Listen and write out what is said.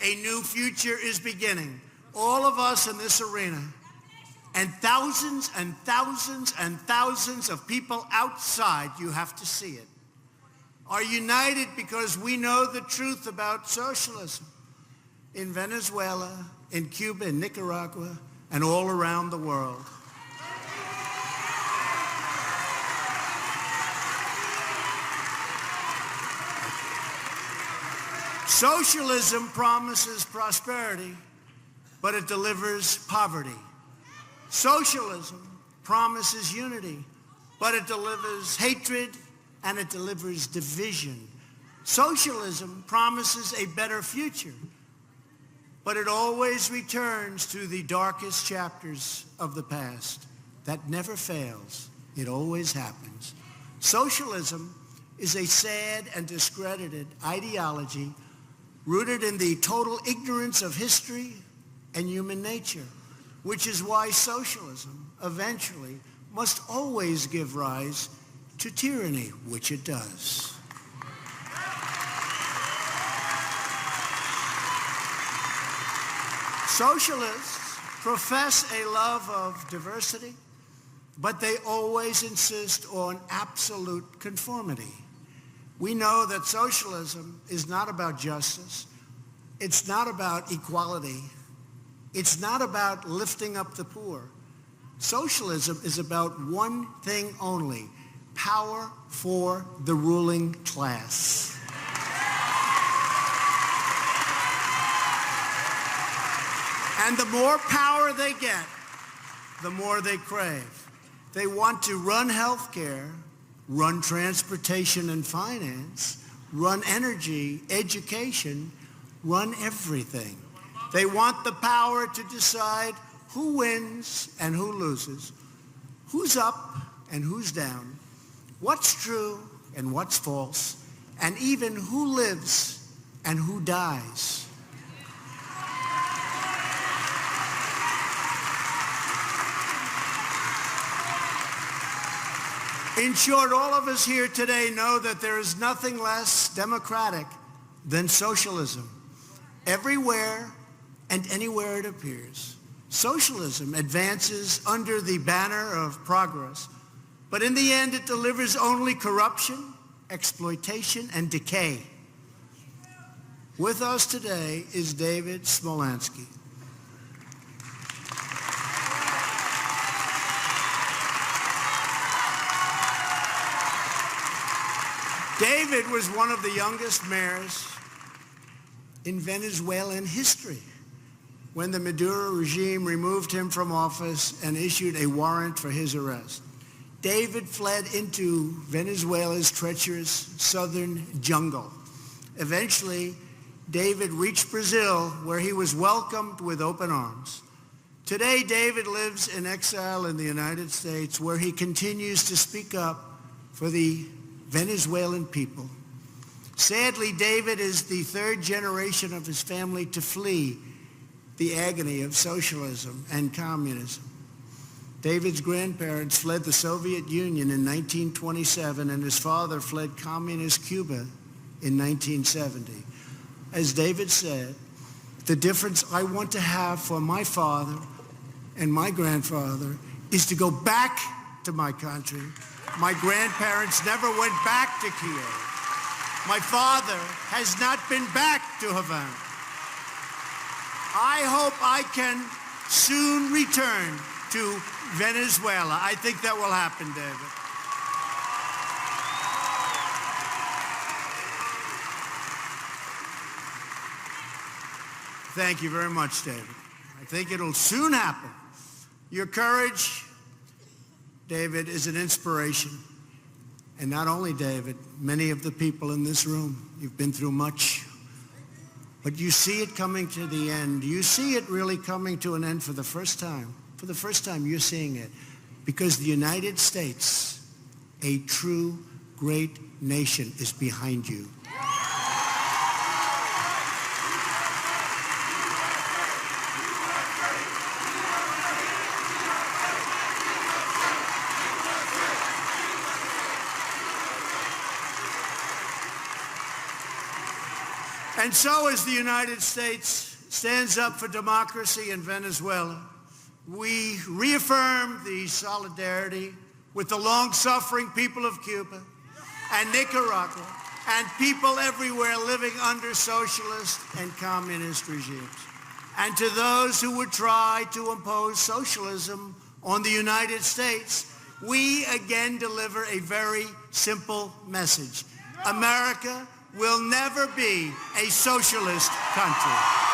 A new future is beginning. All of us in this arena, and thousands and thousands and thousands of people outside, you have to see it, are united because we know the truth about socialism in Venezuela, in Cuba, in Nicaragua, and all around the world. Socialism promises prosperity, but it delivers poverty. Socialism promises unity, but it delivers hatred and it delivers division. Socialism promises a better future, but it always returns to the darkest chapters of the past. That never fails. It always happens. Socialism is a sad and discredited ideology rooted in the total ignorance of history and human nature, which is why socialism eventually must always give rise to tyranny, which it does. Socialists profess a love of diversity, but they always insist on absolute conformity. We know that socialism is not about justice. It's not about equality. It's not about lifting up the poor. Socialism is about one thing only: power for the ruling class. And the more power they get, the more they crave. They want to run healthcare, run transportation and finance, run energy, education, run everything. They want the power to decide who wins and who loses, who's up and who's down, what's true and what's false, and even who lives and who dies. In short, all of us here today know that there is nothing less democratic than socialism. Everywhere and anywhere it appears, socialism advances under the banner of progress, but in the end it delivers only corruption, exploitation, and decay. With us today is David Smolansky. David was one of the youngest mayors in Venezuelan history when the Maduro regime removed him from office and issued a warrant for his arrest. David fled into Venezuela's treacherous southern jungle. Eventually, David reached Brazil, where he was welcomed with open arms. Today, David lives in exile in the United States, where he continues to speak up for the Venezuelan people. Sadly, David is the third generation of his family to flee the agony of socialism and communism. David's grandparents fled the Soviet Union in 1927, and his father fled communist Cuba in 1970. As David said, the difference I want to have for my father and my grandfather is to go back to my country. My grandparents never went back to Kiev. My father has not been back to Havana. I hope I can soon return to Venezuela. I think that will happen, David. Thank you very much, David. I think it'll soon happen. Your courage, David, is an inspiration. And not only David, many of the people in this room, you've been through much. But you see it coming to the end. You see it really coming to an end for the first time. For the first time, you're seeing it. Because the United States, a true great nation, is behind you. And And so as the United States stands up for democracy in Venezuela, we reaffirm the solidarity with the long-suffering people of Cuba and Nicaragua and people everywhere living under socialist and communist regimes. And to those who would try to impose socialism on the United States, we again deliver a very simple message. America will never be a socialist country.